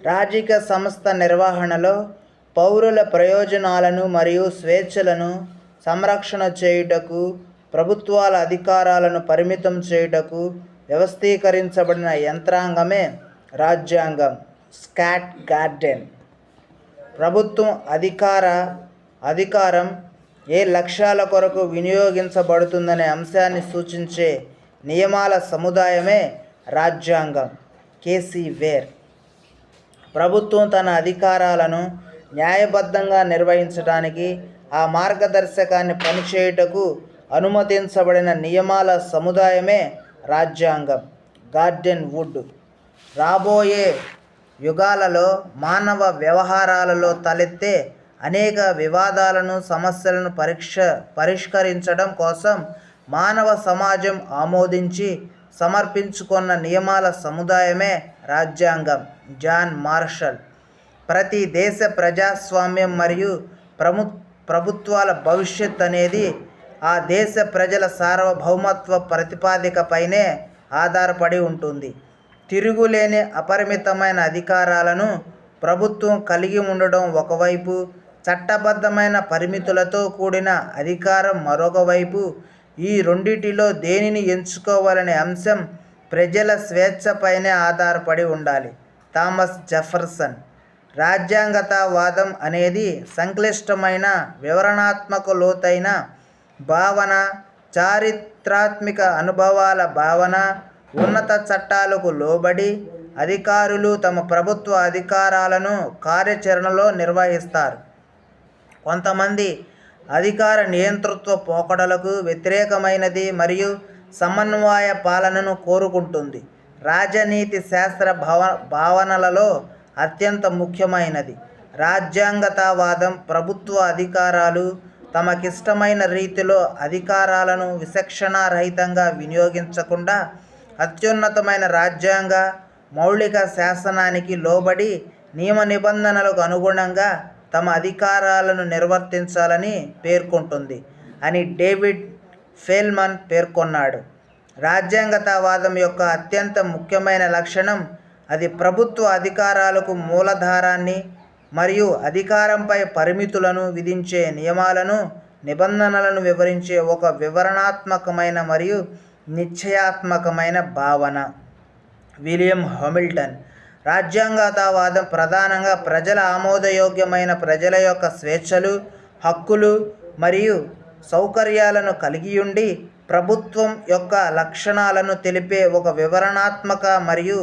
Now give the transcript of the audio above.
రాజకీయ సంస్థ నిర్వహణలో పౌరుల ప్రయోజనాలను మరియు స్వేచ్ఛలను సంరక్షణ చేయుటకు, ప్రభుత్వాల అధికారాలను పరిమితం చేయుటకు వ్యవస్థీకరించబడిన యంత్రాంగమే రాజ్యాంగం. Scott garden. ప్రభుత్వం అధికారం ఏ లక్ష్యాల కొరకు వినియోగించబడుతుందనే అంశాన్ని సూచించే నియమాల సముదాయమే రాజ్యాంగం. K C Wheare. ప్రభుత్వం తన అధికారాలను న్యాయబద్ధంగా నిర్వహించడానికి, ఆ మార్గదర్శకాన్ని పనిచేయుటకు అనుమతించబడిన నియమాల సముదాయమే రాజ్యాంగం. Garden Wood. రాబోయే యుగాలలో మానవ వ్యవహారాలలో తలెత్తే అనేక వివాదాలను, సమస్యలను పరిష్కరించడం కోసం మానవ సమాజం ఆమోదించి సమర్పించుకున్న నియమాల సముదాయమే రాజ్యాంగం. John Marshall. ప్రతి దేశ ప్రజాస్వామ్యం మరియు ప్రభుత్వాల భవిష్యత్ అనేది ఆ దేశ ప్రజల సార్వభౌమత్వ ప్రతిపాదికపైనే ఆధారపడి ఉంటుంది. తిరుగులేని అపరిమితమైన అధికారాలను ప్రభుత్వం కలిగి ఉండడం ఒకవైపు, చట్టబద్ధమైన పరిమితులతో కూడిన అధికారం మరొక వైపు. ఈ రెండిటిలో దేనిని ఎంచుకోవాలనే అంశం ప్రజల స్వేచ్ఛపైనే ఆధారపడి ఉండాలి. Thomas Jefferson. రాజ్యాంగతావాదం అనేది సంక్లిష్టమైన, వివరణాత్మక, లోతైన భావన, చారిత్రాత్మక అనుభవాల భావన. ఉన్నత చట్టాలకు లోబడి అధికారులు తమ ప్రభుత్వ అధికారాలను కార్యాచరణలో నిర్వహిస్తారు. కొంతమంది అధికార నియంతృత్వ పోకడలకు వ్యతిరేకమైనది మరియు సమన్వయ పాలనను కోరుకుంటుంది. రాజనీతి శాస్త్ర భావనలలో అత్యంత ముఖ్యమైనది. రాజ్యాంగతావాదం ప్రభుత్వ అధికారాలు తమకిష్టమైన రీతిలో అధికారాలను విచక్షణారహితంగా వినియోగించకుండా అత్యున్నతమైన రాజ్యాంగ మౌలిక శాసనానికి లోబడి నియమ నిబంధనలకు అనుగుణంగా తమ అధికారాలను నిర్వర్తించాలని పేర్కొంటుంది అని డేవిడ్ ఫెల్మన్ పేర్కొన్నాడు. రాజ్యాంగతావాదం యొక్క అత్యంత ముఖ్యమైన లక్షణం అది ప్రభుత్వ అధికారాలకు మూలాధారాన్ని మరియు అధికారంపై పరిమితులను విధించే నియమాలను, నిబంధనలను వివరించే ఒక వివరణాత్మకమైన మరియు నిశ్చయాత్మకమైన భావన. William Hamilton. రాజ్యాంగతావాదం ప్రధానంగా ప్రజల ఆమోదయోగ్యమైన ప్రజల యొక్క స్వేచ్ఛలు, హక్కులు మరియు సౌకర్యాలను కలిగియుండి ప్రభుత్వం యొక్క లక్షణాలను తెలిపే ఒక వివరణాత్మక మరియు